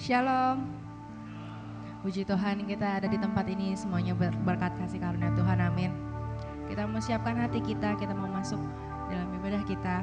Shalom. Puji Tuhan kita ada di tempat ini semuanya berkat kasih karunia Tuhan, amin. Kita mau siapkan hati kita mau masuk dalam ibadah kita.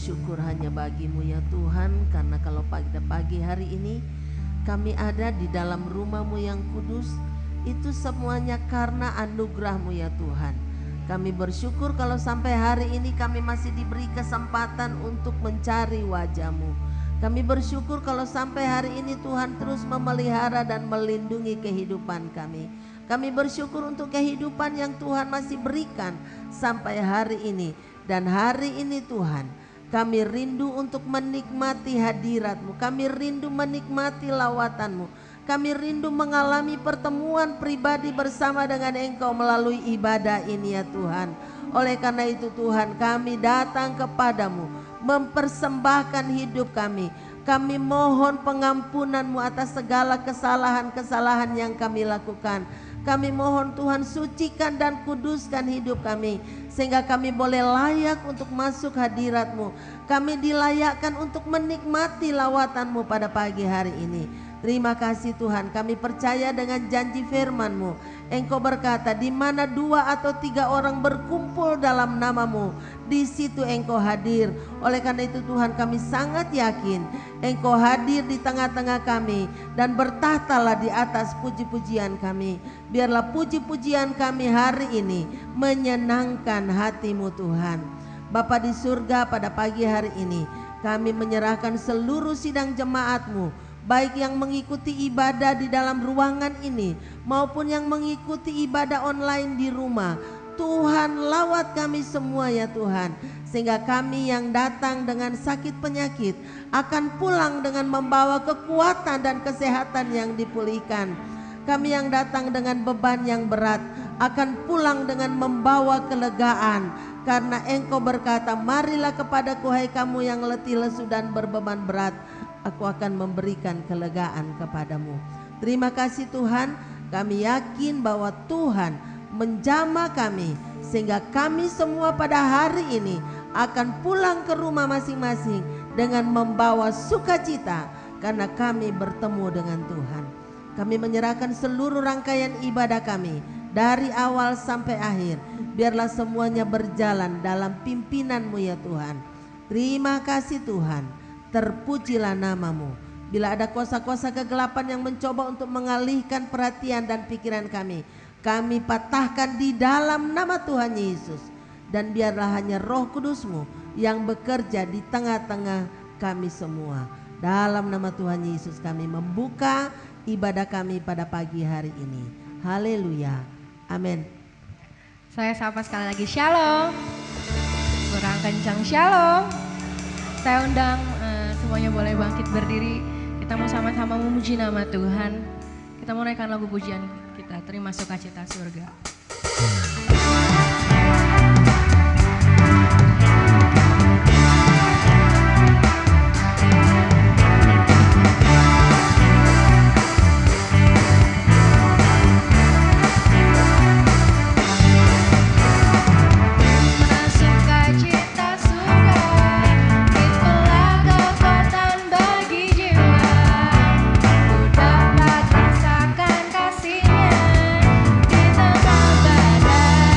bersyukur hanya bagimu ya Tuhan, karena kalau pada pagi hari ini kami ada di dalam rumah-Mu yang kudus, itu semuanya karena anugerah-Mu ya Tuhan. Kami bersyukur kalau sampai hari ini kami masih diberi kesempatan untuk mencari wajah-Mu. Kami bersyukur kalau sampai hari ini Tuhan terus memelihara dan melindungi kehidupan kami. Kami bersyukur untuk kehidupan yang Tuhan masih berikan sampai hari ini. Dan hari ini Tuhan, kami rindu untuk menikmati hadirat-Mu. Kami rindu menikmati lawatan-Mu. Kami rindu mengalami pertemuan pribadi bersama dengan Engkau melalui ibadah ini ya Tuhan. Oleh karena itu Tuhan, kami datang kepadamu, mempersembahkan hidup kami. Kami mohon pengampunan-Mu atas segala kesalahan-kesalahan yang kami lakukan. Kami mohon Tuhan sucikan dan kuduskan hidup kami, sehingga kami boleh layak untuk masuk hadirat-Mu. Kami dilayakkan untuk menikmati lawatan-Mu pada pagi hari ini. Terima kasih Tuhan, kami percaya dengan janji firman-Mu. Engkau berkata, di mana 2 atau 3 orang berkumpul dalam nama-Mu, di situ Engkau hadir. Oleh karena itu Tuhan, kami sangat yakin Engkau hadir di tengah-tengah kami dan bertahtalah di atas puji-pujian kami. Biarlah puji-pujian kami hari ini menyenangkan hati-Mu Tuhan. Bapa di surga, pada pagi hari ini kami menyerahkan seluruh sidang jemaat-Mu, baik yang mengikuti ibadah di dalam ruangan ini maupun yang mengikuti ibadah online di rumah. Tuhan, lawat kami semua ya Tuhan, sehingga kami yang datang dengan sakit penyakit akan pulang dengan membawa kekuatan dan kesehatan yang dipulihkan. Kami yang datang dengan beban yang berat akan pulang dengan membawa kelegaan, karena Engkau berkata, marilah kepadaku hai kamu yang letih lesu dan berbeban berat, aku akan memberikan kelegaan kepadamu. Terima kasih Tuhan, kami yakin bahwa Tuhan menjamah kami, sehingga kami semua pada hari ini akan pulang ke rumah masing-masing dengan membawa sukacita, karena kami bertemu dengan Tuhan. Kami menyerahkan seluruh rangkaian ibadah kami dari awal sampai akhir. Biarlah semuanya berjalan dalam pimpinan-Mu ya Tuhan. Terima kasih Tuhan. Terpujilah nama-Mu. Bila ada kuasa-kuasa kegelapan yang mencoba untuk mengalihkan perhatian dan pikiran kami patahkan di dalam nama Tuhan Yesus. Dan biarlah hanya Roh Kudus-Mu yang bekerja di tengah-tengah kami semua. Dalam nama Tuhan Yesus kami membuka ibadah kami pada pagi hari ini. Haleluya. Amin. Saya sapa sekali lagi, Shalom. Kurang kencang, Shalom. Saya undang semuanya boleh bangkit berdiri. Kita mau sama-sama memuji nama Tuhan. Kita mau naikkan lagu pujian kita, terima sukacita surga. Rasakan kasihnya di tengah badai.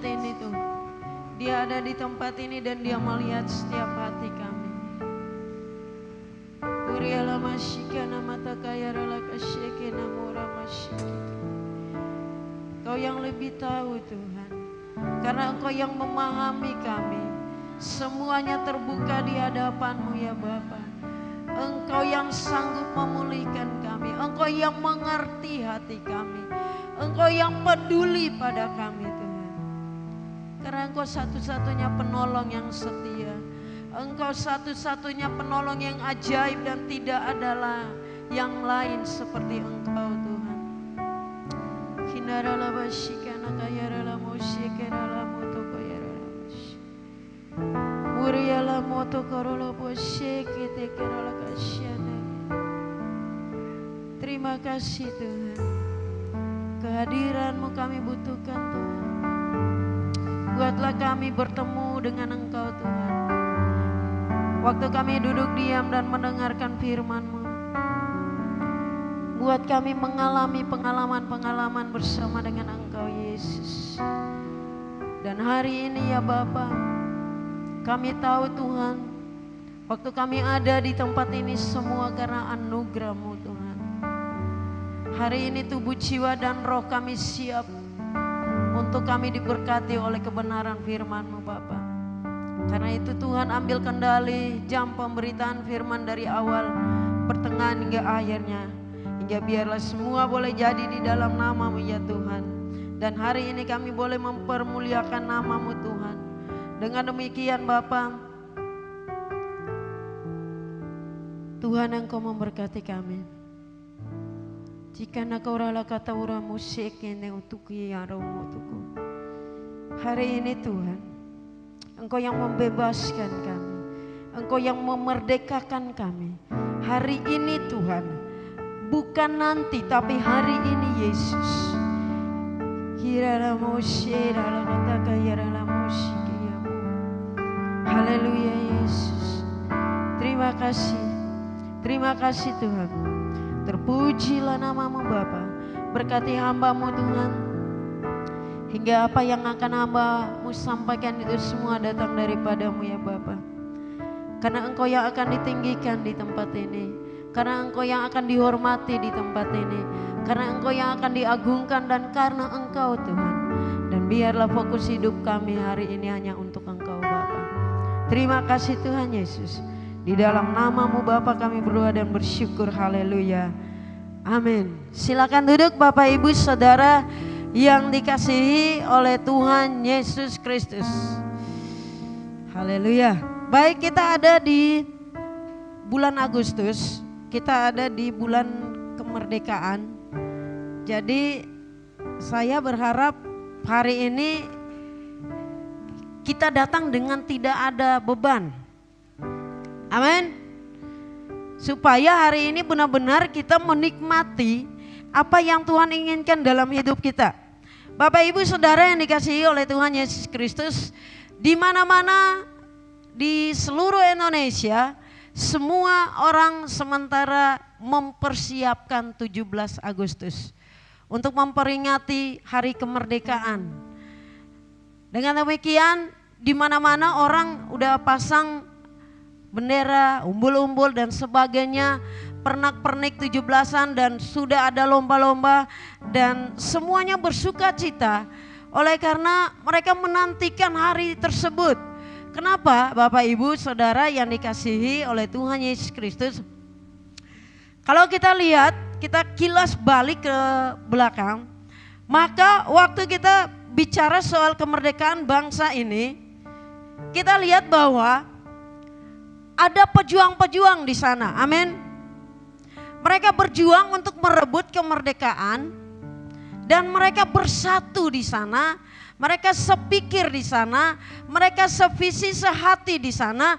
ini tuh. Dia ada di tempat ini dan dia melihat setiap hati kami. Uriala masyika namata kaya rala kasyeke namura masyiki. Kau yang lebih tahu Tuhan. Karena Engkau yang memahami kami. Semuanya terbuka di hadapan-Mu ya Bapa. Engkau yang sanggup memulihkan kami. Engkau yang mengerti hati kami. Engkau yang peduli pada kami Tuhan. Karena Engkau satu-satunya penolong yang setia. Engkau satu-satunya penolong yang ajaib dan tidak adalah yang lain seperti Engkau Tuhan. Kinarala basyikana kayarala musyikerala motokayarala musyi. Muriala motokarala bosyiketekerala kasyana. Terima kasih Tuhan. Kehadiran-Mu kami butuhkan Tuhan. Buatlah kami bertemu dengan Engkau Tuhan. Waktu kami duduk diam dan mendengarkan firman-Mu. Buat kami mengalami pengalaman-pengalaman bersama dengan Engkau Yesus. Dan hari ini ya Bapa, kami tahu Tuhan, waktu kami ada di tempat ini semua karena anugerah-Mu Tuhan. Hari ini tubuh, jiwa dan roh kami siap untuk kami diberkati oleh kebenaran firman-Mu Bapa. Karena itu Tuhan ambil kendali jam pemberitaan firman dari awal, pertengahan hingga akhirnya. Hingga biarlah semua boleh jadi di dalam nama-Mu ya Tuhan. Dan hari ini kami boleh mempermuliakan nama-Mu Tuhan. Dengan demikian Bapa, Tuhan Engkau memberkati kami. Jika nakau rala kata uramu sekene untuk yaramu tuku. Hari ini Tuhan, Engkau yang membebaskan kami. Engkau yang memerdekakan kami. Hari ini Tuhan, bukan nanti tapi hari ini Yesus. Haleluya Yesus. Terima kasih. Terima kasih Tuhan. Terpujilah nama-Mu Bapa. Berkati hamba-Mu Tuhan. Hingga apa yang akan hamba-Mu sampaikan itu semua datang daripada-Mu ya Bapa. Karena Engkau yang akan ditinggikan di tempat ini. Karena Engkau yang akan dihormati di tempat ini. Karena Engkau yang akan diagungkan dan karena Engkau Tuhan. Dan biarlah fokus hidup kami hari ini hanya untuk Engkau Bapa. Terima kasih Tuhan Yesus. Di dalam nama-Mu Bapa kami berdoa dan bersyukur. Haleluya. Amin. Silakan duduk Bapak Ibu Saudara yang dikasihi oleh Tuhan Yesus Kristus. Haleluya. Baik, kita ada di bulan Agustus. Kita ada di bulan kemerdekaan. Jadi saya berharap hari ini kita datang dengan tidak ada beban. Amin. Supaya hari ini benar-benar kita menikmati apa yang Tuhan inginkan dalam hidup kita. Bapak Ibu Saudara yang dikasihi oleh Tuhan Yesus Kristus, di mana-mana di seluruh Indonesia, semua orang sementara mempersiapkan 17 Agustus untuk memperingati hari kemerdekaan. Dengan demikian, di mana-mana orang udah pasang bendera, umbul-umbul dan sebagainya, pernak-pernik 17-an dan sudah ada lomba-lomba dan semuanya bersuka cita oleh karena mereka menantikan hari tersebut. Kenapa Bapak Ibu Saudara yang dikasihi oleh Tuhan Yesus Kristus? Kalau kita lihat, kita kilas balik ke belakang, maka waktu kita bicara soal kemerdekaan bangsa ini, kita lihat bahwa ada pejuang-pejuang di sana, amin. Mereka berjuang untuk merebut kemerdekaan dan mereka bersatu di sana, mereka sepikir di sana, mereka sevisi sehati di sana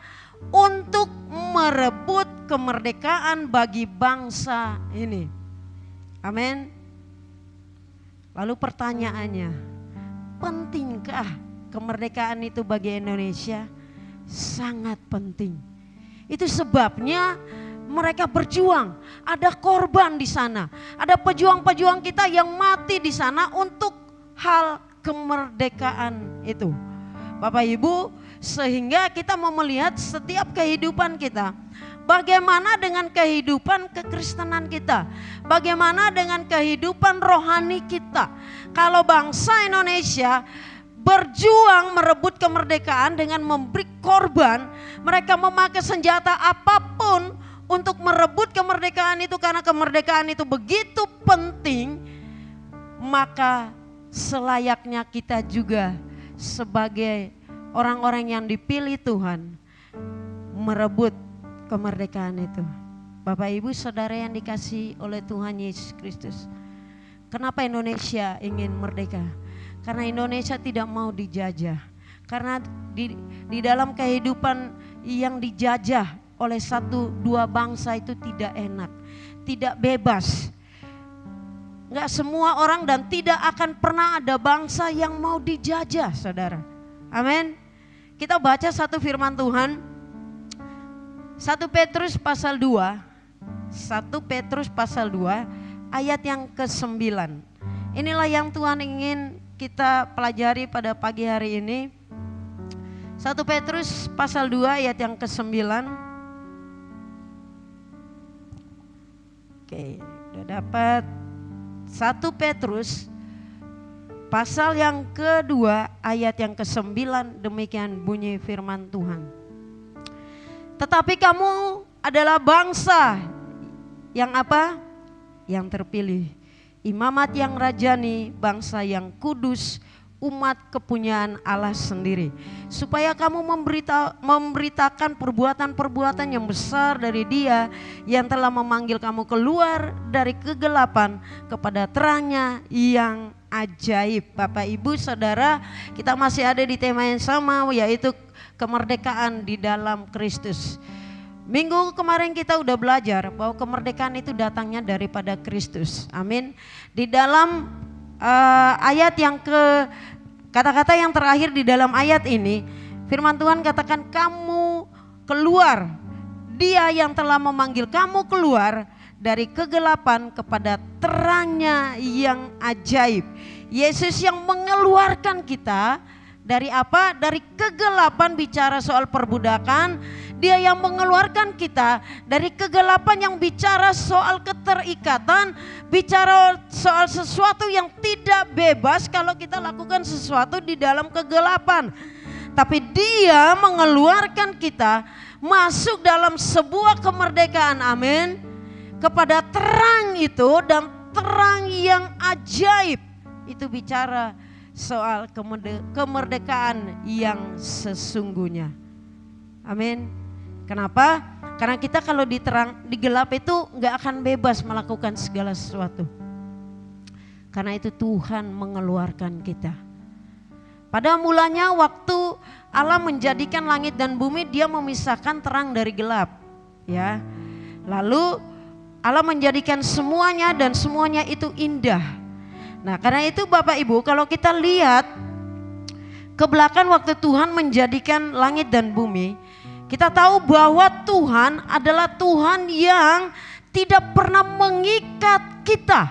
untuk merebut kemerdekaan bagi bangsa ini. Amin. Lalu pertanyaannya, pentingkah kemerdekaan itu bagi Indonesia? Sangat penting. Itu sebabnya mereka berjuang, ada korban di sana, ada pejuang-pejuang kita yang mati di sana untuk hal kemerdekaan itu. Bapak Ibu, sehingga kita mau melihat setiap kehidupan kita. Bagaimana dengan kehidupan kekristenan kita? Bagaimana dengan kehidupan rohani kita? Kalau bangsa Indonesia berjuang merebut kemerdekaan dengan memberi korban, mereka memakai senjata apapun untuk merebut kemerdekaan itu karena kemerdekaan itu begitu penting, maka selayaknya kita juga sebagai orang-orang yang dipilih Tuhan merebut kemerdekaan itu. Bapak Ibu Saudara yang dikasihi oleh Tuhan Yesus Kristus. Kenapa Indonesia ingin merdeka? Karena Indonesia tidak mau dijajah. Karena di dalam kehidupan yang dijajah oleh satu dua bangsa itu tidak enak, tidak bebas. Enggak semua orang dan tidak akan pernah ada bangsa yang mau dijajah, saudara. Amin. Kita baca satu firman Tuhan. 1 Petrus pasal 2. 1 Petrus pasal 2 ayat yang ke-9. Inilah yang Tuhan ingin kita pelajari pada pagi hari ini. 1 Petrus pasal 2 ayat yang ke-9. Oke, udah dapat. 1 Petrus pasal yang kedua ayat yang ke-9, demikian bunyi firman Tuhan. Tetapi kamu adalah bangsa yang apa? Yang terpilih, imamat yang rajani, bangsa yang kudus, umat kepunyaan Allah sendiri, supaya kamu memberitakan perbuatan-perbuatan yang besar dari Dia yang telah memanggil kamu keluar dari kegelapan kepada terangnya yang ajaib. Bapak Ibu Saudara, kita masih ada di tema yang sama, yaitu kemerdekaan di dalam Kristus. Minggu kemarin kita udah belajar bahwa kemerdekaan itu datangnya daripada Kristus. Amin. Di dalam ayat yang kata-kata yang terakhir di dalam ayat ini, firman Tuhan katakan kamu keluar, Dia yang telah memanggil kamu keluar dari kegelapan kepada terangnya yang ajaib. Yesus yang mengeluarkan kita dari apa? Dari kegelapan, bicara soal perbudakan. Dia yang mengeluarkan kita dari kegelapan yang bicara soal keterikatan, bicara soal sesuatu yang tidak bebas kalau kita lakukan sesuatu di dalam kegelapan. Tapi Dia mengeluarkan kita masuk dalam sebuah kemerdekaan, amin, kepada terang itu, dan terang yang ajaib. Itu bicara soal kemerdekaan yang sesungguhnya. Amin. Kenapa? Karena kita kalau di gelap itu nggak akan bebas melakukan segala sesuatu. Karena itu Tuhan mengeluarkan kita. Pada mulanya waktu Allah menjadikan langit dan bumi, Dia memisahkan terang dari gelap, ya. Lalu Allah menjadikan semuanya dan semuanya itu indah. Nah, karena itu Bapak Ibu, kalau kita lihat ke belakang waktu Tuhan menjadikan langit dan bumi, kita tahu bahwa Tuhan adalah Tuhan yang tidak pernah mengikat kita,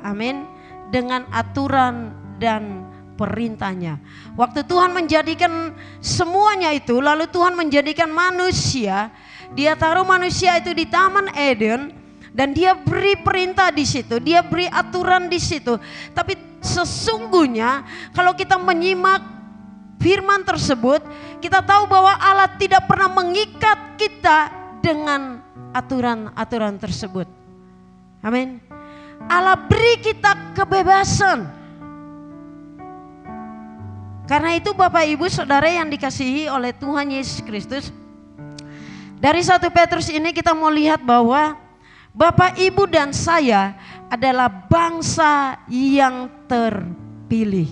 amin, dengan aturan dan perintahnya. Waktu Tuhan menjadikan semuanya itu, lalu Tuhan menjadikan manusia, Dia taruh manusia itu di Taman Eden, dan Dia beri perintah di situ, Dia beri aturan di situ. Tapi sesungguhnya kalau kita menyimak firman tersebut, kita tahu bahwa Allah tidak pernah mengikat kita dengan aturan-aturan tersebut. Amin. Allah beri kita kebebasan. Karena itu Bapak Ibu Saudara yang dikasihi oleh Tuhan Yesus Kristus, dari 1 Petrus ini kita mau lihat bahwa Bapak Ibu dan saya adalah bangsa yang terpilih.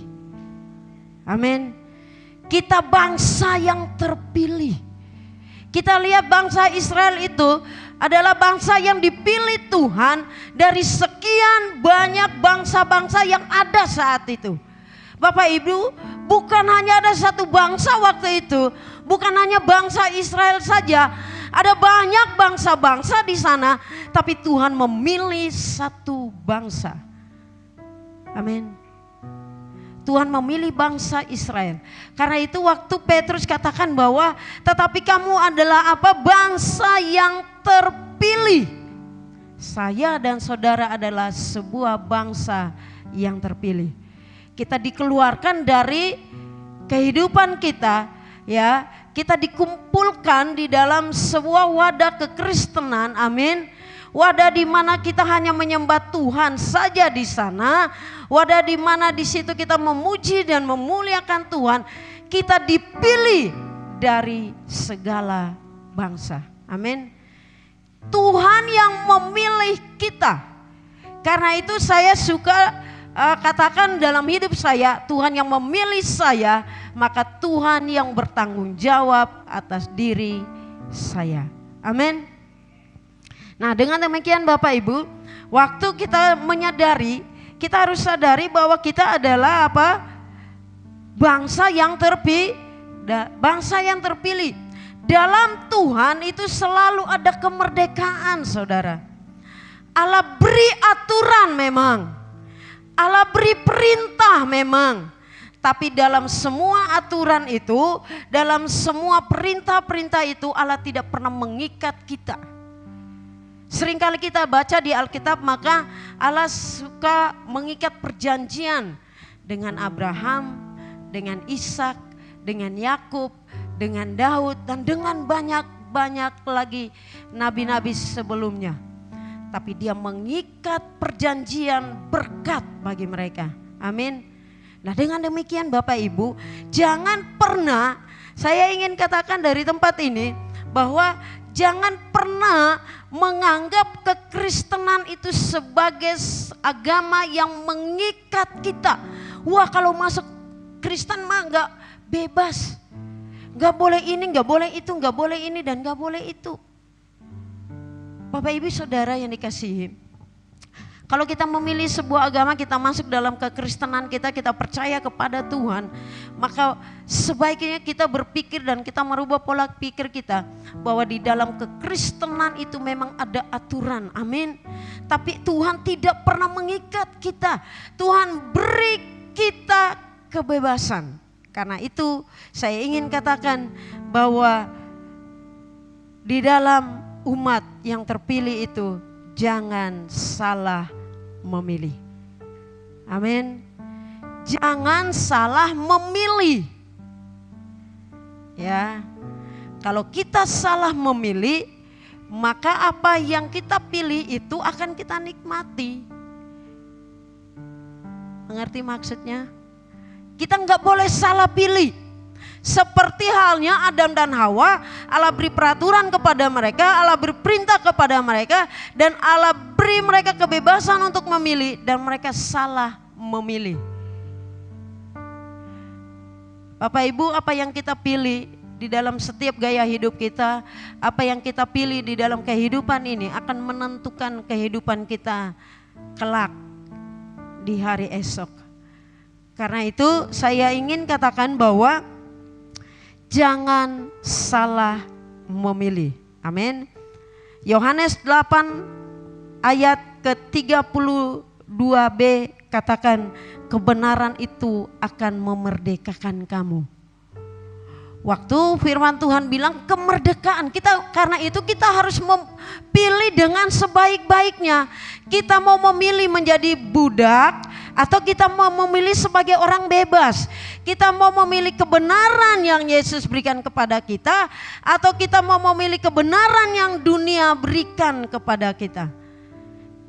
Amin. Kita bangsa yang terpilih. Kita lihat bangsa Israel itu adalah bangsa yang dipilih Tuhan dari sekian banyak bangsa-bangsa yang ada saat itu. Bapak Ibu, bukan hanya ada satu bangsa waktu itu, bukan hanya bangsa Israel saja, ada banyak bangsa-bangsa di sana, tapi Tuhan memilih satu bangsa. Amin. Tuhan memilih bangsa Israel. Karena itu waktu Petrus katakan bahwa tetapi kamu adalah apa? Bangsa yang terpilih. Saya dan saudara adalah sebuah bangsa yang terpilih. Kita dikeluarkan dari kehidupan kita, ya. Kita dikumpulkan di dalam sebuah wadah kekristenan, amin. Wadah di mana kita hanya menyembah Tuhan saja di sana. Wadah di mana di situ kita memuji dan memuliakan Tuhan. Kita dipilih dari segala bangsa. Amin. Tuhan yang memilih kita. Karena itu saya suka katakan dalam hidup saya, Tuhan yang memilih saya, maka Tuhan yang bertanggung jawab atas diri saya. Amin. Nah, dengan demikian Bapak Ibu, waktu kita menyadari, kita harus sadari bahwa kita adalah apa? Bangsa yang terpilih. Dalam Tuhan itu selalu ada kemerdekaan, saudara. Allah beri aturan memang. Allah beri perintah memang. Tapi dalam semua aturan itu, dalam semua perintah-perintah itu Allah tidak pernah mengikat kita. Seringkali kita baca di Alkitab, maka Allah suka mengikat perjanjian dengan Abraham, dengan Ishak, dengan Yakub, dengan Daud, dan dengan banyak lagi nabi-nabi sebelumnya. Tapi dia mengikat perjanjian berkat bagi mereka. Amin. Nah, dengan demikian Bapak Ibu, jangan pernah, saya ingin katakan dari tempat ini, bahwa jangan pernah menganggap kekristenan itu sebagai agama yang mengikat kita. Wah, kalau masuk Kristen mah enggak bebas. Enggak boleh ini, enggak boleh itu, enggak boleh ini dan enggak boleh itu. Bapak Ibu Saudara yang dikasihi, kalau kita memilih sebuah agama, kita masuk dalam kekristenan kita percaya kepada Tuhan, maka sebaiknya kita berpikir dan kita merubah pola pikir kita bahwa di dalam kekristenan itu memang ada aturan, amin. Tapi Tuhan tidak pernah mengikat kita, Tuhan beri kita kebebasan. Karena itu saya ingin katakan bahwa di dalam umat yang terpilih itu jangan salah memilih. Amin. Jangan salah memilih. Ya. Kalau kita salah memilih, maka apa yang kita pilih itu akan kita nikmati. Mengerti maksudnya? Kita nggak boleh salah pilih. Seperti halnya Adam dan Hawa, Allah beri peraturan kepada mereka, Allah beri perintah kepada mereka, dan Allah beri mereka kebebasan untuk memilih, dan mereka salah memilih. Bapak Ibu, apa yang kita pilih di dalam setiap gaya hidup kita, apa yang kita pilih di dalam kehidupan ini akan menentukan kehidupan kita kelak di hari esok. Karena itu saya ingin katakan bahwa jangan salah memilih. Amin. Yohanes 8 ayat ke-32b katakan, kebenaran itu akan memerdekakan kamu. Waktu firman Tuhan bilang kemerdekaan, karena itu kita harus memilih dengan sebaik-baiknya. Kita mau memilih menjadi budak atau kita mau memilih sebagai orang bebas. Kita mau memilih kebenaran yang Yesus berikan kepada kita atau kita mau memilih kebenaran yang dunia berikan kepada kita.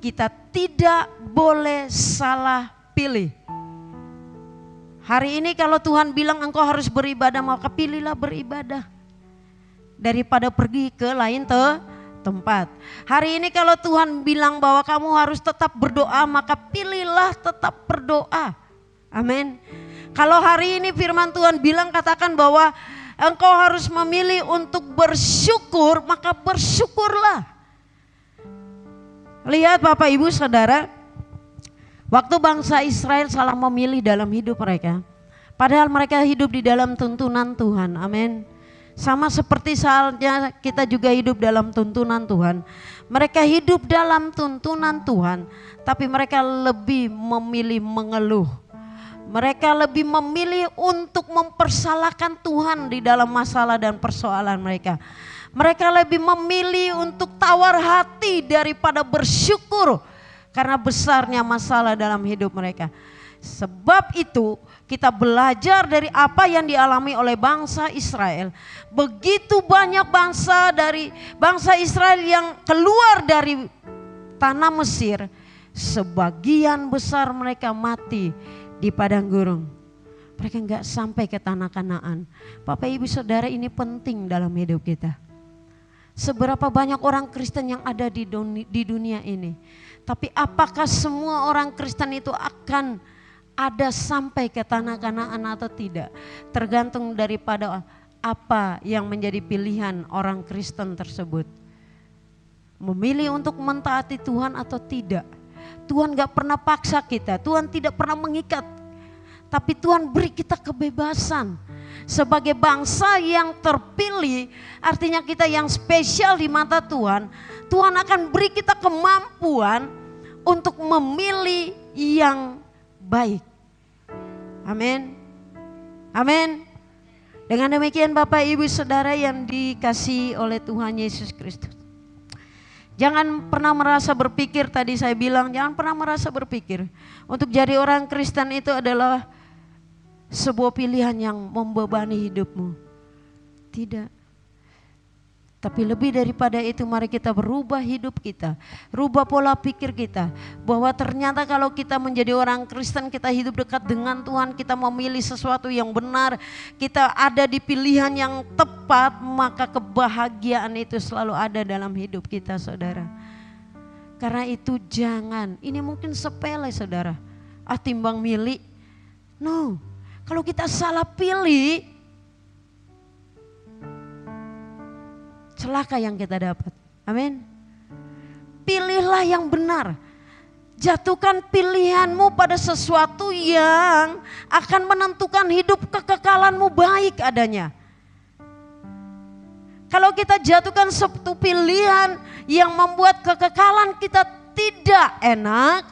Kita tidak boleh salah pilih. Hari ini kalau Tuhan bilang engkau harus beribadah, maka pilihlah beribadah daripada pergi ke lain tempat. Hari ini kalau Tuhan bilang bahwa kamu harus tetap berdoa, maka pilihlah tetap berdoa. Amin. Kalau hari ini firman Tuhan bilang katakan bahwa engkau harus memilih untuk bersyukur, maka bersyukurlah. Lihat Bapak Ibu Saudara, waktu bangsa Israel salah memilih dalam hidup mereka, padahal mereka hidup di dalam tuntunan Tuhan, amin. Sama seperti saatnya kita juga hidup dalam tuntunan Tuhan. Mereka hidup dalam tuntunan Tuhan, tapi mereka lebih memilih mengeluh, Mereka lebih memilih untuk mempersalahkan Tuhan di dalam masalah dan persoalan mereka. Mereka lebih memilih untuk tawar hati daripada bersyukur karena besarnya masalah dalam hidup mereka. Sebab itu kita belajar dari apa yang dialami oleh bangsa Israel. Begitu banyak bangsa Israel yang keluar dari tanah Mesir, sebagian besar mereka mati di padang gurun. Mereka enggak sampai ke tanah Kanaan. Bapak Ibu Saudara, ini penting dalam hidup kita. Seberapa banyak orang Kristen yang ada di dunia ini. Tapi apakah semua orang Kristen itu akan ada sampai ke tanah Kanaan atau tidak? Tergantung daripada apa yang menjadi pilihan orang Kristen tersebut. Memilih untuk mentaati Tuhan atau tidak. Tuhan gak pernah paksa kita, Tuhan tidak pernah mengikat. Tapi Tuhan beri kita kebebasan. Sebagai bangsa yang terpilih, artinya kita yang spesial di mata Tuhan. Tuhan akan beri kita kemampuan untuk memilih yang baik. Amin. Amin. Dengan demikian Bapak Ibu Saudara yang dikasihi oleh Tuhan Yesus Kristus. Jangan pernah merasa berpikir, tadi saya bilang jangan pernah merasa berpikir untuk jadi orang Kristen itu adalah sebuah pilihan yang membebani hidupmu. Tidak. Tapi lebih daripada itu, mari kita berubah hidup kita, rubah pola pikir kita, bahwa ternyata kalau kita menjadi orang Kristen, kita hidup dekat dengan Tuhan, kita memilih sesuatu yang benar, kita ada di pilihan yang tepat, maka kebahagiaan itu selalu ada dalam hidup kita, saudara. Karena itu jangan, ini mungkin sepele saudara, timbang milih. No, kalau kita salah pilih, celaka yang kita dapat. Amin. Pilihlah yang benar. Jatuhkan pilihanmu pada sesuatu yang akan menentukan hidup kekekalanmu baik adanya. Kalau kita jatuhkan suatu pilihan yang membuat kekekalan kita tidak enak,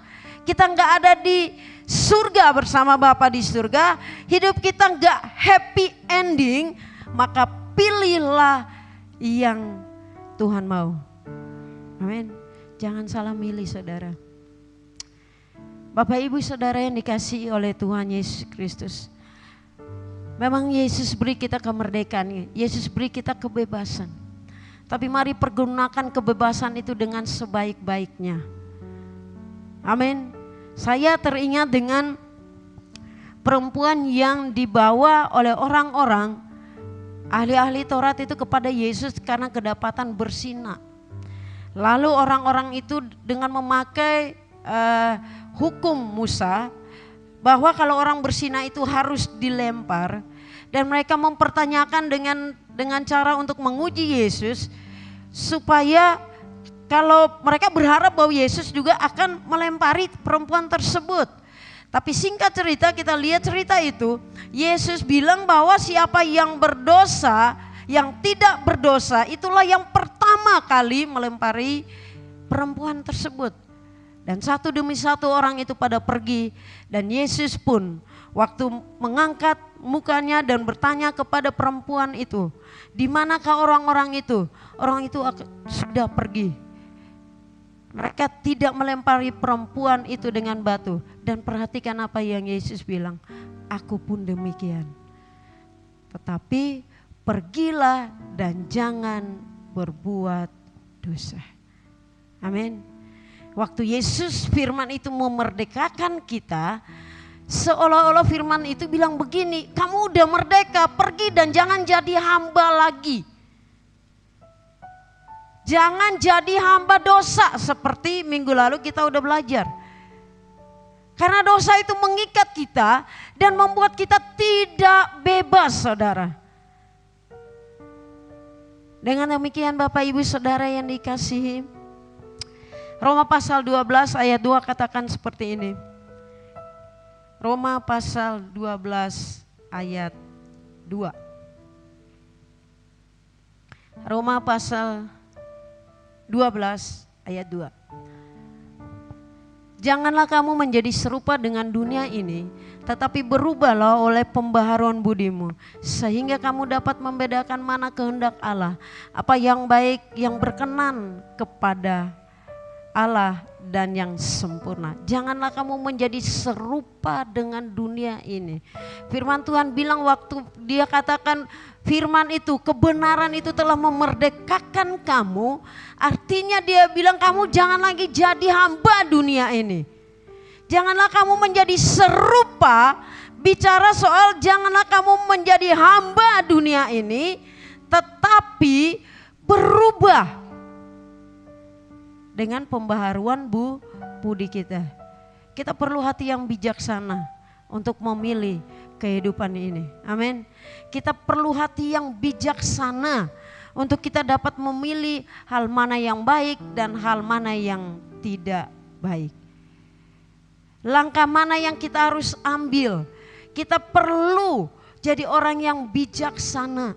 kita nggak ada di surga bersama Bapa di surga, hidup kita nggak happy ending, maka pilihlah yang Tuhan mau. Amin. Jangan salah milih saudara. Bapak Ibu Saudara yang dikasihi oleh Tuhan Yesus Kristus. Memang Yesus beri kita kemerdekaan, Yesus beri kita kebebasan. Tapi mari pergunakan kebebasan itu dengan sebaik-baiknya. Amin. Saya teringat dengan perempuan yang dibawa oleh orang-orang ahli-ahli Taurat itu kepada Yesus karena kedapatan berzina. Lalu orang-orang itu dengan memakai hukum Musa bahwa kalau orang berzina itu harus dilempar, dan mereka mempertanyakan dengan cara untuk menguji Yesus supaya kalau mereka berharap bahwa Yesus juga akan melempari perempuan tersebut. Tapi singkat cerita, kita lihat cerita itu, Yesus bilang bahwa siapa yang berdosa, yang tidak berdosa, itulah yang pertama kali melempari perempuan tersebut. Dan satu demi satu orang itu pada pergi, dan Yesus pun waktu mengangkat mukanya dan bertanya kepada perempuan itu, di manakah orang-orang itu? Orang itu sudah pergi. Mereka tidak melempari perempuan itu dengan batu. Dan perhatikan apa yang Yesus bilang, aku pun demikian. Tetapi pergilah dan jangan berbuat dosa. Amin. Waktu Yesus firman itu memerdekakan kita, seolah-olah firman itu bilang begini, kamu udah merdeka, pergi dan jangan jadi hamba lagi. Jangan jadi hamba dosa seperti minggu lalu kita udah belajar. Karena dosa itu mengikat kita dan membuat kita tidak bebas, saudara. Dengan demikian Bapak Ibu Saudara yang dikasihi, Roma pasal 12 ayat 2 katakan seperti ini. Roma pasal 12 ayat 2. Roma pasal 12 ayat 2. Janganlah kamu menjadi serupa dengan dunia ini, tetapi berubahlah oleh pembaharuan budimu, sehingga kamu dapat membedakan mana kehendak Allah, apa yang baik, yang berkenan kepada Allah dan yang sempurna. Janganlah kamu menjadi serupa dengan dunia ini. Firman Tuhan bilang waktu dia katakan firman itu, kebenaran itu telah memerdekakan kamu. Artinya dia bilang kamu jangan lagi jadi hamba dunia ini. Janganlah kamu menjadi serupa, bicara soal janganlah kamu menjadi hamba dunia ini, tetapi berubah dengan pembaharuan budi kita. Kita perlu hati yang bijaksana untuk memilih kehidupan ini. Amin. Kita perlu hati yang bijaksana untuk kita dapat memilih hal mana yang baik dan hal mana yang tidak baik. Langkah mana yang kita harus ambil. Kita perlu jadi orang yang bijaksana.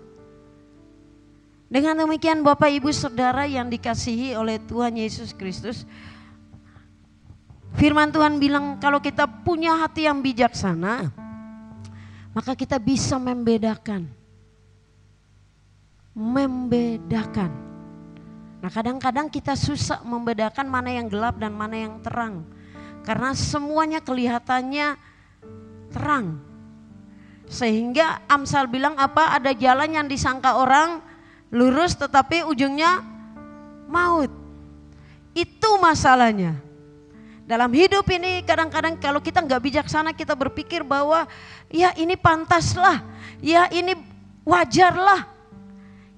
Dengan demikian Bapak Ibu Saudara yang dikasihi oleh Tuhan Yesus Kristus, firman Tuhan bilang kalau kita punya hati yang bijaksana, maka kita bisa membedakan. Nah kadang-kadang kita susah membedakan mana yang gelap dan mana yang terang. Karena semuanya kelihatannya terang. Sehingga Amsal bilang apa? Ada jalan yang disangka orang lurus tetapi ujungnya maut. Itu masalahnya. Dalam hidup ini kadang-kadang kalau kita nggak bijaksana, kita berpikir bahwa ya ini pantaslah, ya ini wajarlah.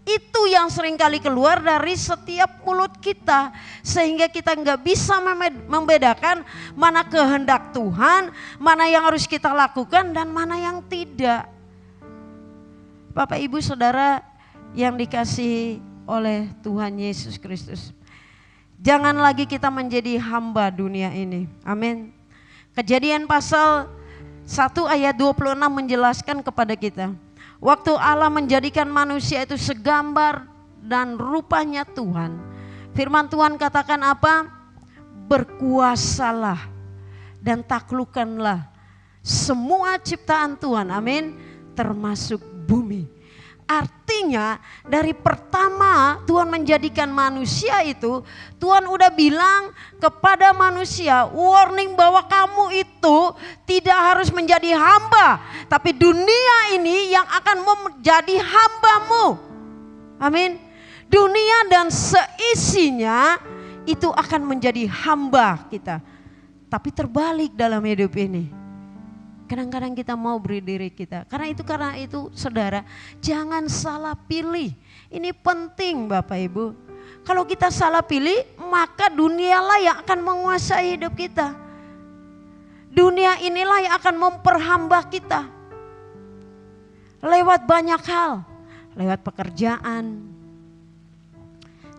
Itu yang seringkali keluar dari setiap mulut kita, sehingga kita nggak bisa membedakan mana kehendak Tuhan, mana yang harus kita lakukan dan mana yang tidak. Bapak Ibu Saudara yang dikasihi oleh Tuhan Yesus Kristus, jangan lagi kita menjadi hamba dunia ini. Amin. Kejadian pasal 1 ayat 26 menjelaskan kepada kita, waktu Allah menjadikan manusia itu segambar dan rupanya Tuhan, firman Tuhan katakan apa? Berkuasalah dan taklukkanlah semua ciptaan Tuhan. Amin. Termasuk bumi. Artinya dari pertama Tuhan menjadikan manusia itu, Tuhan udah bilang kepada manusia, warning bahwa kamu itu tidak harus menjadi hamba, tapi dunia ini yang akan menjadi hambamu. Amin. Dunia dan seisinya itu akan menjadi hamba kita. Tapi terbalik dalam hidup ini. Kadang-kadang kita mau beri diri kita. Karena itu saudara, jangan salah pilih. Ini penting Bapak Ibu. Kalau kita salah pilih, maka dunialah yang akan menguasai hidup kita. Dunia inilah yang akan memperhamba kita. Lewat banyak hal. Lewat pekerjaan,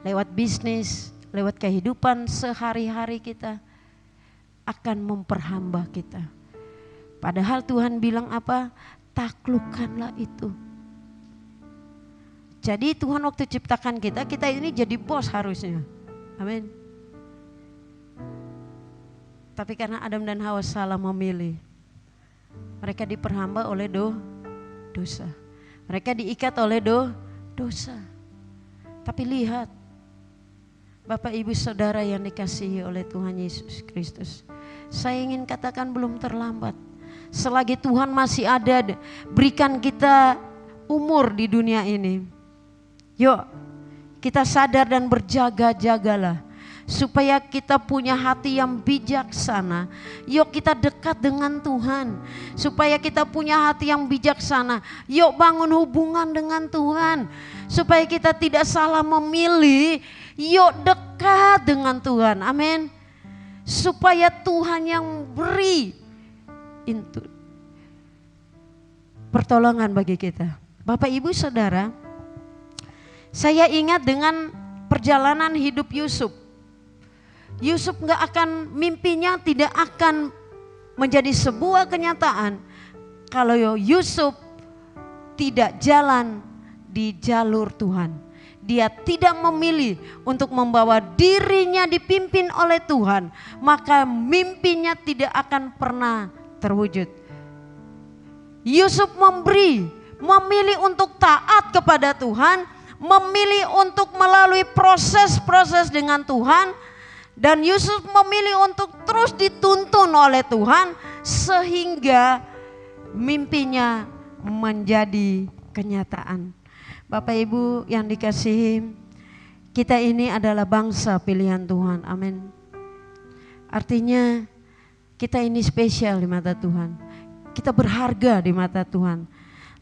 lewat bisnis, lewat kehidupan sehari-hari kita. Akan memperhamba kita. Padahal Tuhan bilang apa? Taklukkanlah itu. Jadi Tuhan waktu ciptakan kita ini jadi bos harusnya. Amin. Tapi karena Adam dan Hawa salah memilih, mereka diperhamba oleh dosa. Mereka diikat oleh dosa. Tapi lihat, Bapak Ibu Saudara yang dikasihi oleh Tuhan Yesus Kristus, saya ingin katakan belum terlambat. Selagi Tuhan masih ada, berikan kita umur di dunia ini. Yuk kita sadar dan berjaga-jagalah. Supaya kita punya hati yang bijaksana. Yuk kita dekat dengan Tuhan. Supaya kita punya hati yang bijaksana. Yuk bangun hubungan dengan Tuhan. Supaya kita tidak salah memilih. Yuk dekat dengan Tuhan. Amin. Supaya Tuhan yang beri itu pertolongan bagi kita. Bapak Ibu Saudara, saya ingat dengan perjalanan hidup Yusuf. Yusuf mimpinya tidak akan menjadi sebuah kenyataan kalau Yusuf tidak jalan di jalur Tuhan. dia tidak memilih untuk membawa dirinya dipimpin oleh Tuhan, maka mimpinya tidak akan pernah terwujud. Yusuf memilih untuk taat kepada Tuhan, memilih untuk melalui proses-proses dengan Tuhan, dan Yusuf memilih untuk terus dituntun oleh Tuhan sehingga mimpinya menjadi kenyataan. Bapak Ibu yang dikasihi, kita ini adalah bangsa pilihan Tuhan. Amin. Artinya kita ini spesial di mata Tuhan. Kita berharga di mata Tuhan.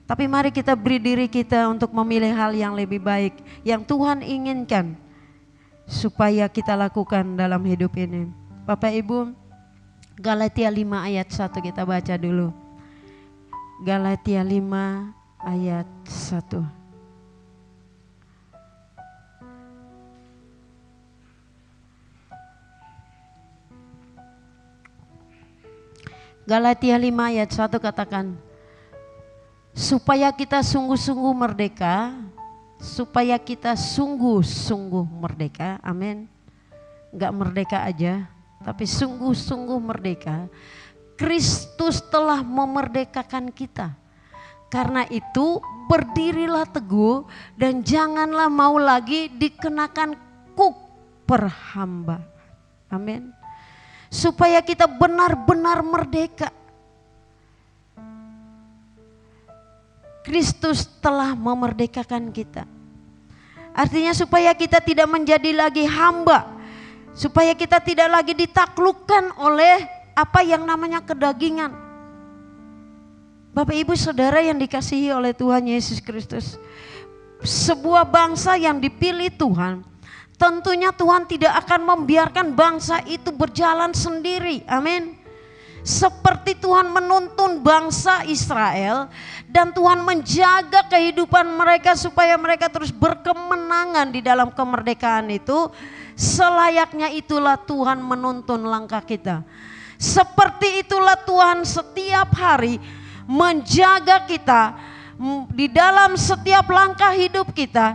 Tapi mari kita beri diri kita untuk memilih hal yang lebih baik, yang Tuhan inginkan supaya kita lakukan dalam hidup ini. Bapak Ibu, Galatia 5 ayat 1 kita baca dulu. Galatia 5 ayat 1. Galatia 5 ayat 1 katakan, supaya kita sungguh-sungguh merdeka, supaya kita sungguh-sungguh merdeka, amin. Enggak merdeka aja, tapi sungguh-sungguh merdeka. Kristus telah memerdekakan kita. Karena itu berdirilah teguh dan janganlah mau lagi dikenakan kuk perhamba. Amin. Supaya kita benar-benar merdeka. Kristus telah memerdekakan kita. Artinya supaya kita tidak menjadi lagi hamba. Supaya kita tidak lagi ditaklukkan oleh apa yang namanya kedagingan. Bapak Ibu Saudara yang dikasihi oleh Tuhan Yesus Kristus. Sebuah bangsa yang dipilih Tuhan, tentunya Tuhan tidak akan membiarkan bangsa itu berjalan sendiri. Amin. Seperti Tuhan menuntun bangsa Israel dan Tuhan menjaga kehidupan mereka supaya mereka terus berkemenangan di dalam kemerdekaan itu, selayaknya itulah Tuhan menuntun langkah kita. Seperti itulah Tuhan setiap hari menjaga kita di dalam setiap langkah hidup kita,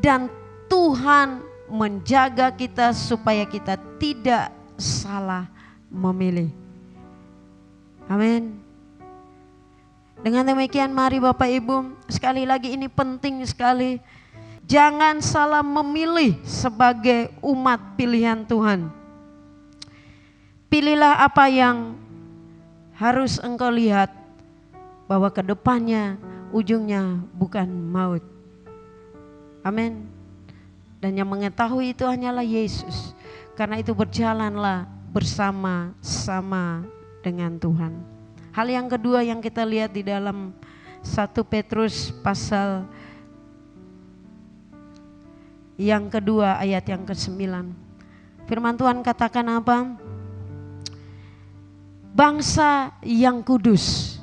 dan Tuhan menjaga kita supaya kita tidak salah memilih. Amin. Dengan demikian mari Bapak Ibu, sekali lagi ini penting sekali. Jangan salah memilih sebagai umat pilihan Tuhan. Pilihlah apa yang harus engkau lihat, bahwa kedepannya ujungnya bukan maut. Amin. Dan yang mengetahui itu hanyalah Yesus. Karena itu berjalanlah bersama-sama dengan Tuhan. Hal yang kedua yang kita lihat di dalam 1 Petrus pasal yang kedua ayat yang ke-9. Firman Tuhan katakan apa? Bangsa yang kudus,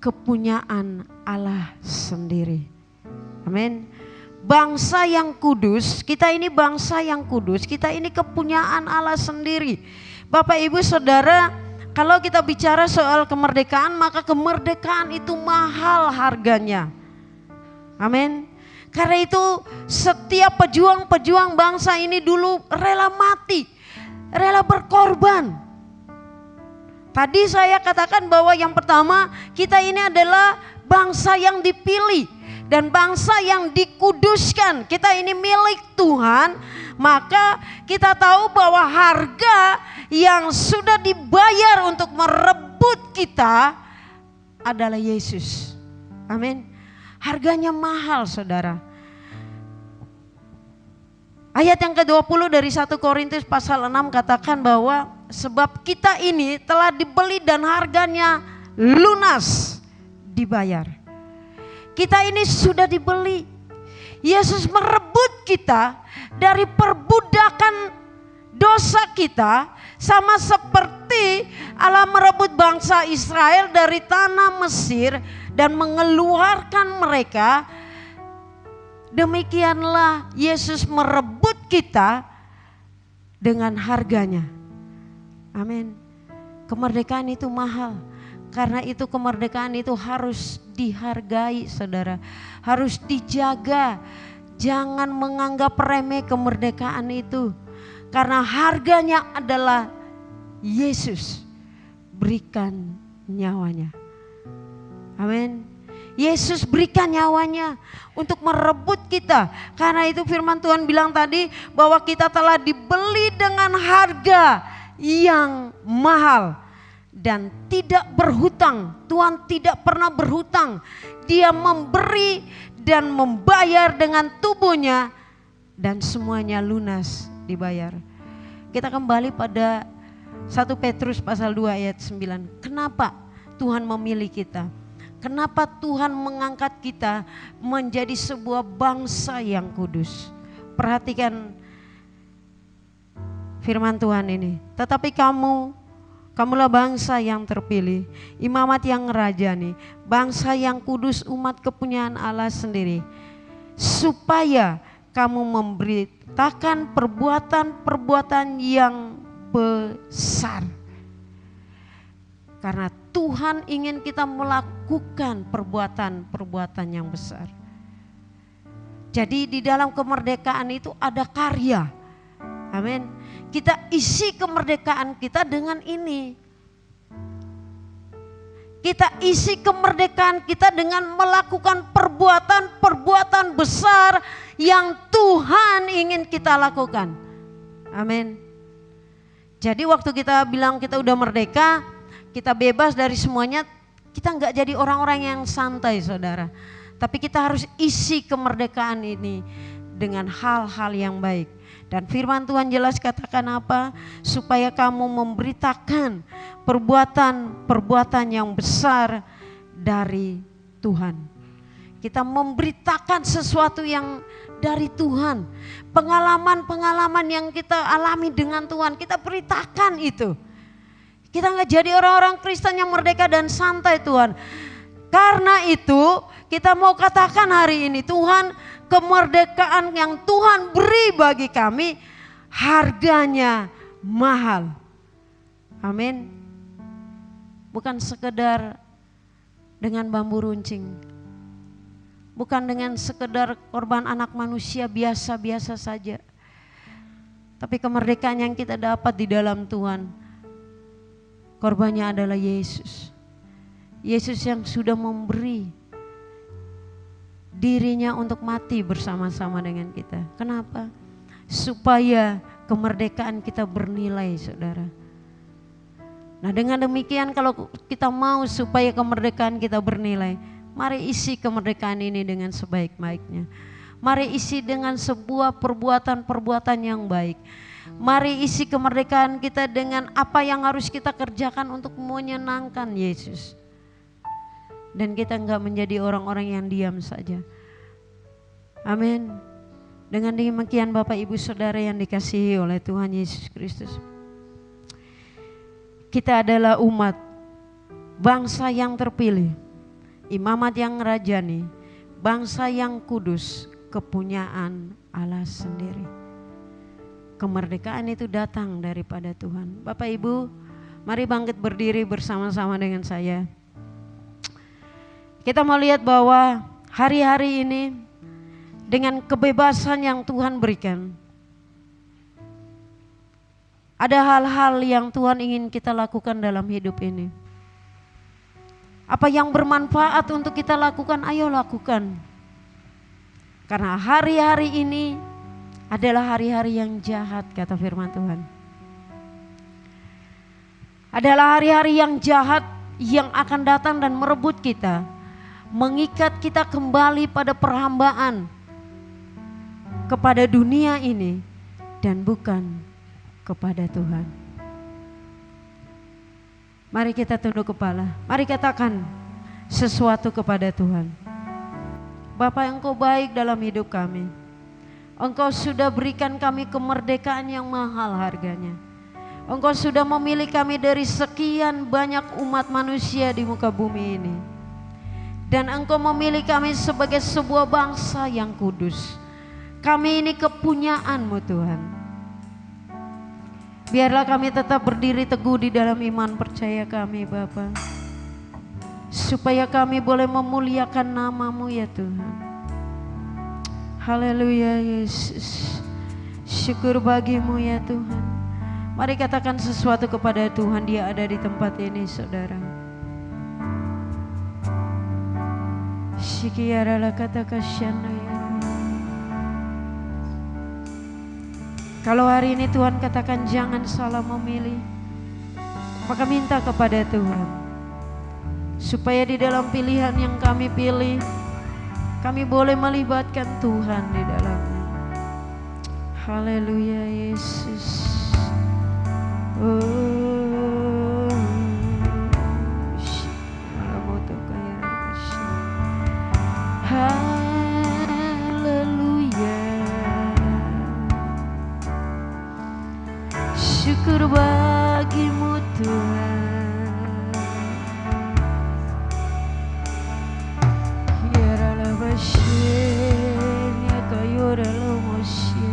kepunyaan Allah sendiri. Amin. Bangsa yang kudus, kita ini bangsa yang kudus, kita ini kepunyaan Allah sendiri. Bapak Ibu Saudara, kalau kita bicara soal kemerdekaan, maka kemerdekaan itu mahal harganya. Amin. Karena itu setiap pejuang-pejuang bangsa ini dulu rela mati, rela berkorban. Tadi saya katakan bahwa yang pertama, kita ini adalah bangsa yang dipilih dan bangsa yang dikuduskan. Kita ini milik Tuhan, maka kita tahu bahwa harga yang sudah dibayar untuk merebut kita adalah Yesus. Amin. Harganya mahal, saudara. Ayat yang ke-20 dari 1 Korintus pasal 6 katakan bahwa sebab kita ini telah dibeli dan harganya lunas dibayar. Kita ini sudah dibeli. Yesus merebut kita dari perbudakan dosa kita, sama seperti Allah merebut bangsa Israel dari tanah Mesir dan mengeluarkan mereka. Demikianlah Yesus merebut kita dengan harganya. Amin. Kemerdekaan itu mahal. Karena itu kemerdekaan itu harus dihargai, saudara. Harus dijaga. Jangan menganggap remeh kemerdekaan itu. Karena harganya adalah Yesus berikan nyawanya. Amin. Yesus berikan nyawanya untuk merebut kita. Karena itu firman Tuhan bilang tadi bahwa kita telah dibeli dengan harga yang mahal. Dan tidak berhutang. Tuhan tidak pernah berhutang. Dia memberi dan membayar dengan tubuhnya. Dan semuanya lunas dibayar. Kita kembali pada 1 Petrus pasal 2 ayat 9. Kenapa Tuhan memilih kita? Kenapa Tuhan mengangkat kita menjadi sebuah bangsa yang kudus? Perhatikan firman Tuhan ini. Tetapi kamulah bangsa yang terpilih, imamat yang rajani, bangsa yang kudus, umat kepunyaan Allah sendiri. Supaya kamu memberitakan perbuatan-perbuatan yang besar. Karena Tuhan ingin kita melakukan perbuatan-perbuatan yang besar. Jadi di dalam kemerdekaan itu ada karya. Amin. Kita isi kemerdekaan kita dengan ini. Kita isi kemerdekaan kita dengan melakukan perbuatan-perbuatan besar yang Tuhan ingin kita lakukan. Amin. Jadi waktu kita bilang kita udah merdeka, kita bebas dari semuanya, kita nggak jadi orang-orang yang santai, saudara. Tapi kita harus isi kemerdekaan ini dengan hal-hal yang baik. Dan firman Tuhan jelas katakan apa? Supaya kamu memberitakan perbuatan-perbuatan yang besar dari Tuhan. Kita memberitakan sesuatu yang dari Tuhan. Pengalaman-pengalaman yang kita alami dengan Tuhan, kita beritakan itu. Kita nggak jadi orang-orang Kristen yang merdeka dan santai, Tuhan. Karena itu kita mau katakan hari ini, Tuhan, kemerdekaan yang Tuhan beri bagi kami harganya mahal. Amin. Bukan sekedar dengan bambu runcing. Bukan dengan sekedar korban anak manusia biasa-biasa saja. Tapi kemerdekaan yang kita dapat di dalam Tuhan, korbannya adalah Yesus. Yesus yang sudah memberi dirinya untuk mati bersama-sama dengan kita. Kenapa? Supaya kemerdekaan kita bernilai, saudara. Nah, dengan demikian kalau kita mau supaya kemerdekaan kita bernilai, mari isi kemerdekaan ini dengan sebaik-baiknya. Mari isi dengan sebuah perbuatan-perbuatan yang baik. Mari isi kemerdekaan kita dengan apa yang harus kita kerjakan untuk menyenangkan Yesus. Dan kita enggak menjadi orang-orang yang diam saja. Amin. Dengan demikian Bapak Ibu Saudara yang dikasihi oleh Tuhan Yesus Kristus. Kita adalah umat, bangsa yang terpilih, imamat yang rajani, bangsa yang kudus, kepunyaan Allah sendiri. Kemerdekaan itu datang daripada Tuhan. Bapak Ibu, mari bangkit berdiri bersama-sama dengan saya. Kita mau lihat bahwa hari-hari ini dengan kebebasan yang Tuhan berikan, ada hal-hal yang Tuhan ingin kita lakukan dalam hidup ini. Apa yang bermanfaat untuk kita lakukan, ayo lakukan. Karena hari-hari ini adalah hari-hari yang jahat, kata firman Tuhan. Adalah hari-hari yang jahat yang akan datang dan merebut kita. Mengikat kita kembali pada perhambaan kepada dunia ini dan bukan kepada Tuhan. Mari kita tunduk kepala, mari katakan sesuatu kepada Tuhan. Bapa, Engkau baik dalam hidup kami. Engkau sudah berikan kami kemerdekaan yang mahal harganya. Engkau sudah memilih kami dari sekian banyak umat manusia di muka bumi ini. Dan Engkau memilih kami sebagai sebuah bangsa yang kudus. Kami ini kepunyaan-Mu Tuhan. Biarlah kami tetap berdiri teguh di dalam iman percaya kami Bapa. Supaya kami boleh memuliakan nama-Mu ya Tuhan. Haleluya Yesus. Syukur bagimu ya Tuhan. Mari katakan sesuatu kepada Tuhan, Dia ada di tempat ini saudara. Shikiarala kata kasyana ya. Kalau hari ini Tuhan katakan jangan salah memilih, maka minta kepada Tuhan supaya di dalam pilihan yang kami pilih, kami boleh melibatkan Tuhan di dalamnya. Haleluya Yesus. Oh, haleluya. Syukur bagimu Tuhan. Yarala basyenya kayorala mosye.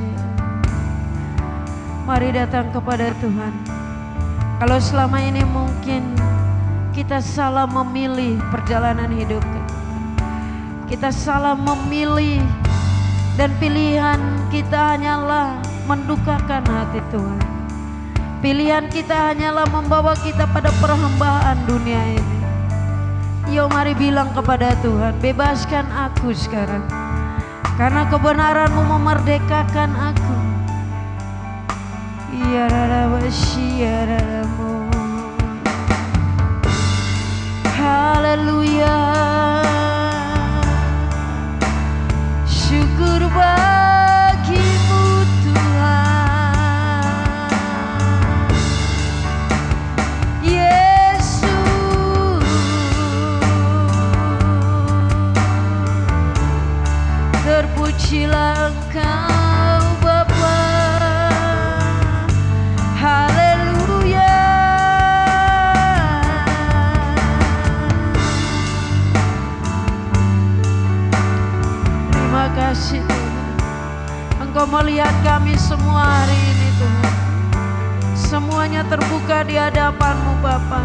Mari datang kepada Tuhan. Kalau selama ini mungkin kita salah memilih perjalanan hidup kita salah memilih dan pilihan kita hanyalah mendukakan hati Tuhan. Pilihan kita hanyalah membawa kita pada perhambaan dunia ini. Yo mari bilang kepada Tuhan, bebaskan aku sekarang, karena kebenaran-Mu memerdekakan aku. Ya Rabbi, haleluya. Syukur bagimu Tuhan Yesus. Terpujilah Engkau Bapa. Haleluya. Terima kasih Tuhan, Engkau melihat kami semua hari ini Tuhan. Semuanya terbuka di hadapan-Mu Bapa.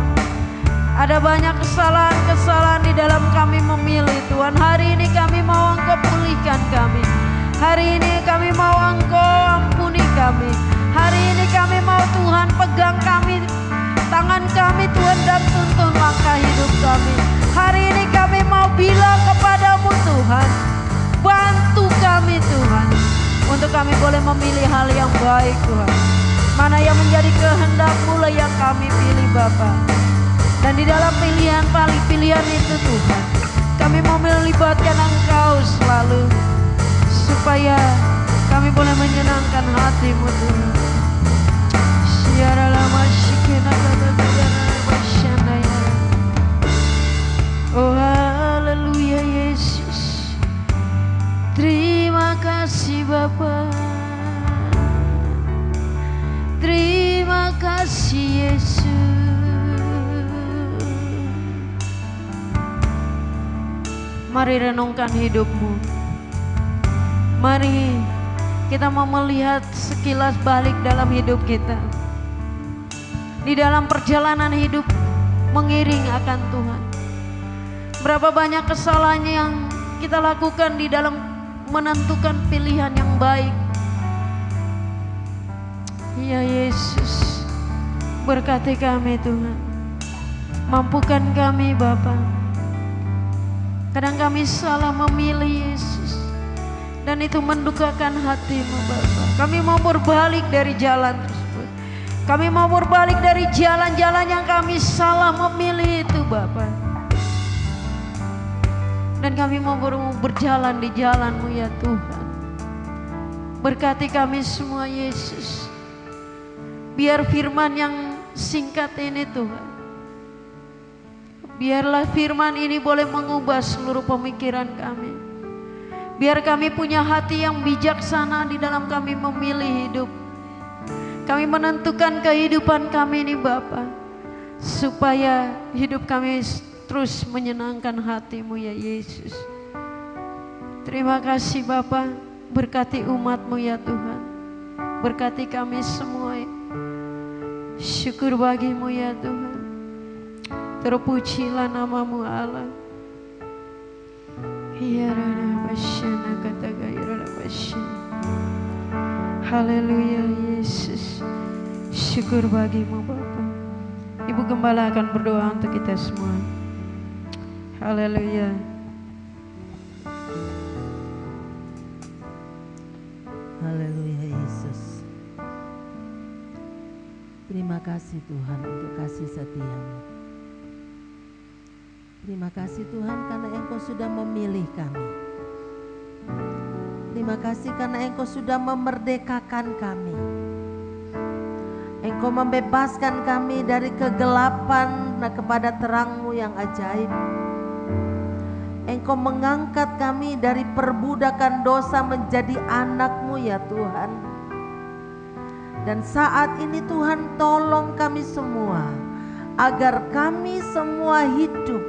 Ada banyak kesalahan-kesalahan di dalam kami memilih Tuhan. Hari ini kami mau Engkau pulihkan kami. Hari ini kami mau Engkau ampuni kami. Hari ini kami mau Tuhan pegang kami, tangan kami Tuhan, dan tuntun langkah hidup kami. Hari ini kami mau bilang kepadamu Tuhan, bantu kami Tuhan, untuk kami boleh memilih hal yang baik Tuhan. Mana yang menjadi kehendak-Mu lah yang kami pilih Bapa. Dan di dalam pilihan itu Tuhan, kami mau melibatkan Engkau selalu, supaya kami boleh menyenangkan hati-Mu Tuhan. Oh haleluya Yesus. Terima kasih Bapa. Terima kasih Yesus. Mari renungkan hidup-Mu. Mari kita mau melihat sekilas balik dalam hidup kita. Di dalam perjalanan hidup mengiring akan Tuhan. Berapa banyak kesalahan yang kita lakukan di dalam menentukan pilihan yang baik. Ya Yesus, berkati kami Tuhan. Mampukan kami Bapa. Kadang kami salah memilih Yesus, dan itu mendukakan hati-Mu Bapa. Kami mau berbalik dari jalan tersebut. Kami mau berbalik dari jalan-jalan yang kami salah memilih itu Bapa. Dan kami mau berjalan di jalan-Mu ya Tuhan. Berkati kami semua Yesus. Biar firman yang singkat ini Tuhan, biarlah firman ini boleh mengubah seluruh pemikiran kami. Biar kami punya hati yang bijaksana di dalam kami memilih hidup. Kami menentukan kehidupan kami ini Bapa, supaya hidup kami terus menyenangkan hati-Mu ya Yesus. Terima kasih Bapa, berkati umat-Mu ya Tuhan. Berkati kami semua. Syukur bagi-Mu ya Tuhan. Terpujilah nama-Mu Allah. Ya Rabbi. Haleluya Yesus. Syukur bagimu Bapa. Ibu Gembala akan berdoa untuk kita semua. Haleluya. Haleluya Yesus. Terima kasih Tuhan untuk kasih setiamu. Terima kasih Tuhan karena Engkau sudah memilih kami. Terima kasih karena Engkau sudah memerdekakan kami. Engkau membebaskan kami dari kegelapan kepada terang-Mu yang ajaib. Engkau mengangkat kami dari perbudakan dosa menjadi anak-Mu ya Tuhan. Dan saat ini Tuhan tolong kami semua agar kami semua hidup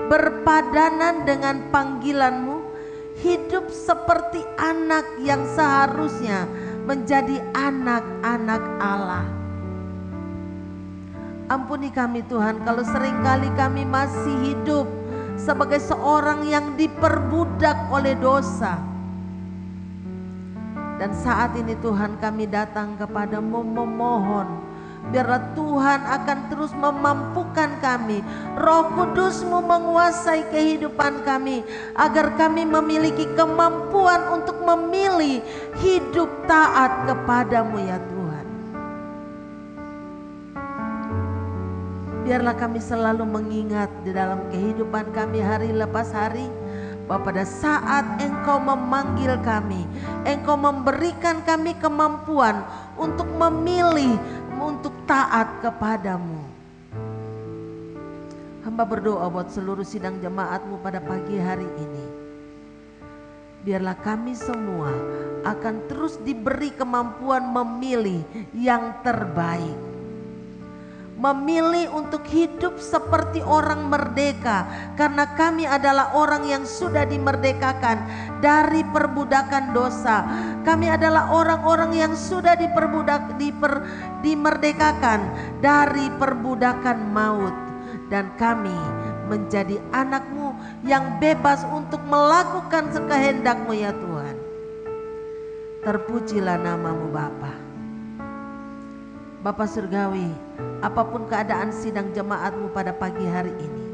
berpadanan dengan panggilan-Mu, hidup seperti anak yang seharusnya menjadi anak-anak Allah. Ampuni kami Tuhan kalau seringkali kami masih hidup sebagai seorang yang diperbudak oleh dosa. Dan saat ini Tuhan kami datang kepadamu memohon, biarlah Tuhan akan terus memampukan kami. Roh Kudus-Mu menguasai kehidupan kami, agar kami memiliki kemampuan untuk memilih hidup taat kepadamu ya Tuhan. Biarlah kami selalu mengingat di dalam kehidupan kami hari lepas hari, bahwa pada saat Engkau memanggil kami, Engkau memberikan kami kemampuan untuk memilih, untuk taat kepadamu. Hamba berdoa buat seluruh sidang jemaat-Mu pada pagi hari ini. Biarlah kami semua akan terus diberi kemampuan memilih yang terbaik. Memilih untuk hidup seperti orang merdeka, karena kami adalah orang yang sudah dimerdekakan dari perbudakan dosa. Kami adalah orang-orang yang sudah dimerdekakan dari perbudakan maut. Dan kami menjadi anak-Mu yang bebas untuk melakukan sekehendak-Mu ya Tuhan. Terpujilah nama-Mu Bapa. Bapa Surgawi, apapun keadaan sidang jemaat-Mu pada pagi hari ini,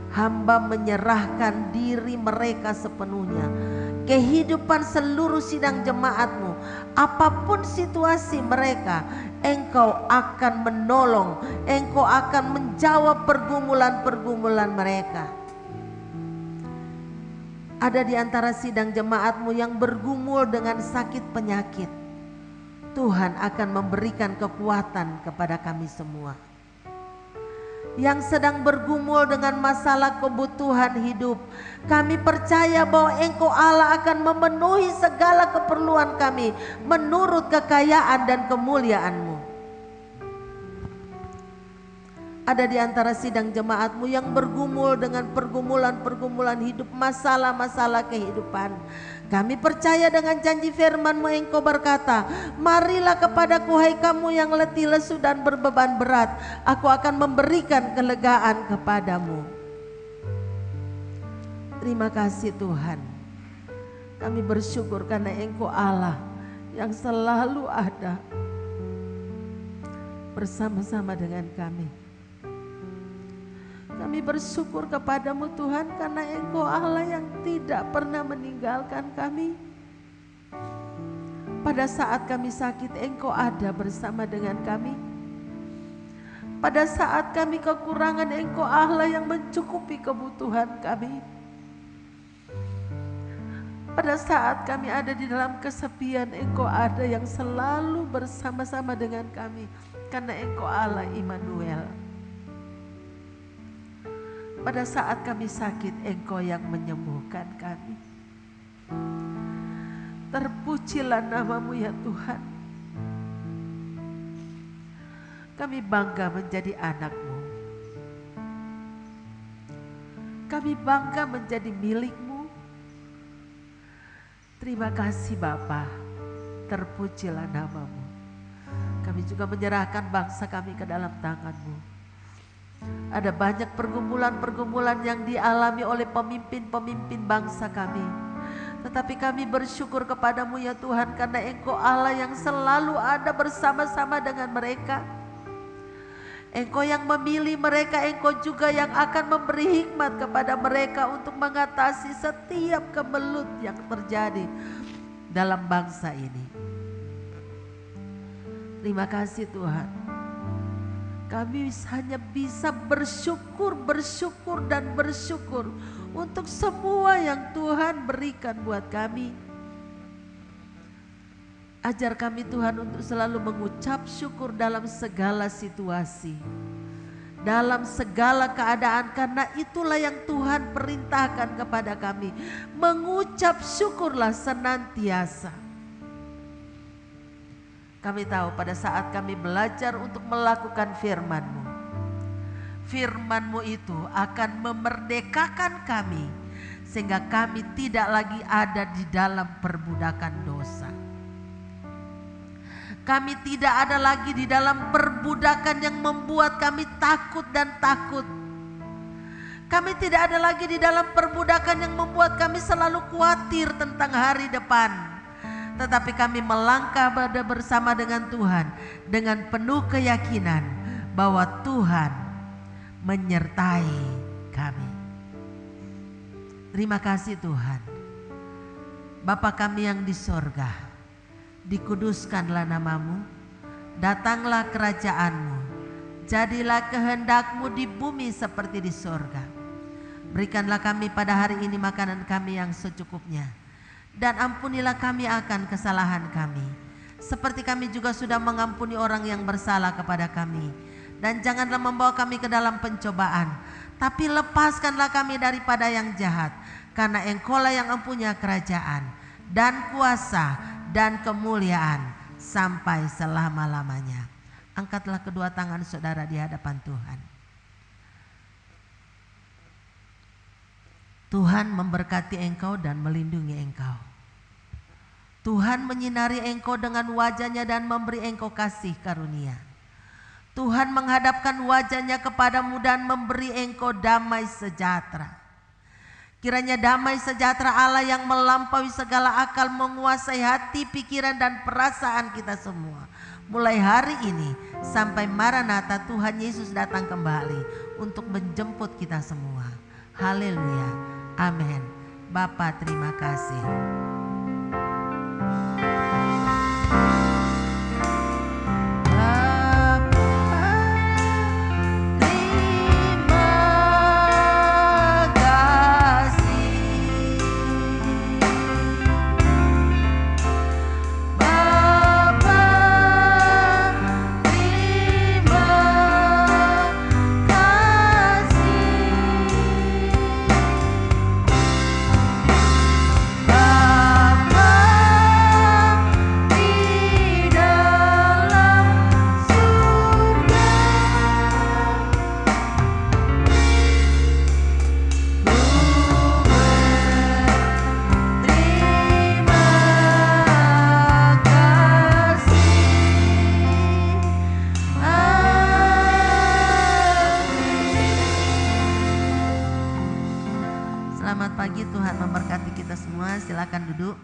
hamba menyerahkan diri mereka sepenuhnya. Kehidupan seluruh sidang jemaat-Mu, apapun situasi mereka, Engkau akan menolong, Engkau akan menjawab pergumulan-pergumulan mereka. Ada di antara sidang jemaat-Mu yang bergumul dengan sakit penyakit, Tuhan akan memberikan kekuatan kepada kami semua. Yang sedang bergumul dengan masalah kebutuhan hidup, kami percaya bahwa Engkau Allah akan memenuhi segala keperluan kami menurut kekayaan dan kemuliaan-Mu. Ada di antara sidang jemaat-Mu yang bergumul dengan pergumulan-pergumulan hidup, masalah-masalah kehidupan. Kami percaya dengan janji firman-Mu, Engkau berkata, marilah kepadaku hai kamu yang letih lesu dan berbeban berat, aku akan memberikan kelegaan kepadamu. Terima kasih Tuhan. Kami bersyukur karena Engkau Allah yang selalu ada bersama-sama dengan kami. Kami bersyukur kepadamu Tuhan karena Engkau Allah yang tidak pernah meninggalkan kami. Pada saat kami sakit, Engkau ada bersama dengan kami. Pada saat kami kekurangan, Engkau Allah yang mencukupi kebutuhan kami. Pada saat kami ada di dalam kesepian, Engkau ada yang selalu bersama-sama dengan kami. Karena Engkau Allah Immanuel. Pada saat kami sakit, Engkau yang menyembuhkan kami. Terpujilah nama-Mu ya Tuhan. Kami bangga menjadi anak-Mu. Kami bangga menjadi milik-Mu. Terima kasih Bapa. Terpujilah nama-Mu. Kami juga menyerahkan bangsa kami ke dalam tangan-Mu. Ada banyak pergumulan-pergumulan yang dialami oleh pemimpin-pemimpin bangsa kami. Tetapi kami bersyukur kepadamu ya Tuhan, karena Engkau Allah yang selalu ada bersama-sama dengan mereka. Engkau yang memilih mereka, Engkau juga yang akan memberi hikmat kepada mereka untuk mengatasi setiap kemelut yang terjadi dalam bangsa ini. Terima kasih Tuhan. Kami hanya bisa bersyukur dan bersyukur untuk semua yang Tuhan berikan buat kami. Ajar kami Tuhan untuk selalu mengucap syukur dalam segala situasi, dalam segala keadaan, karena itulah yang Tuhan perintahkan kepada kami. Mengucap syukurlah senantiasa. Kami tahu pada saat kami belajar untuk melakukan firman-Mu, firman-Mu itu akan memerdekakan kami sehingga kami tidak lagi ada di dalam perbudakan dosa. Kami tidak ada lagi di dalam perbudakan yang membuat kami takut dan takut. Kami tidak ada lagi di dalam perbudakan yang membuat kami selalu khawatir tentang hari depan. Tetapi kami melangkah bersama dengan Tuhan dengan penuh keyakinan bahwa Tuhan menyertai kami. Terima kasih Tuhan. Bapa kami yang di sorga, dikuduskanlah namamu, datanglah kerajaan-Mu, jadilah kehendak-Mu di bumi seperti di sorga. Berikanlah kami pada hari ini makanan kami yang secukupnya. Dan ampunilah kami akan kesalahan kami, seperti kami juga sudah mengampuni orang yang bersalah kepada kami. Dan janganlah membawa kami ke dalam pencobaan, tapi lepaskanlah kami daripada yang jahat. Karena Engkau-lah yang mempunyai kerajaan dan kuasa dan kemuliaan sampai selama-lamanya. Angkatlah kedua tangan saudara di hadapan Tuhan. Tuhan memberkati engkau dan melindungi engkau. Tuhan menyinari engkau dengan wajah-Nya dan memberi engkau kasih karunia. Tuhan menghadapkan wajah-Nya kepadamu dan memberi engkau damai sejahtera. Kiranya damai sejahtera Allah yang melampaui segala akal menguasai hati, pikiran dan perasaan kita semua. Mulai hari ini sampai Maranatha Tuhan Yesus datang kembali untuk menjemput kita semua. Haleluya. Amin. Bapa terima kasih. Selamat pagi, Tuhan memberkati kita semua. Silakan duduk.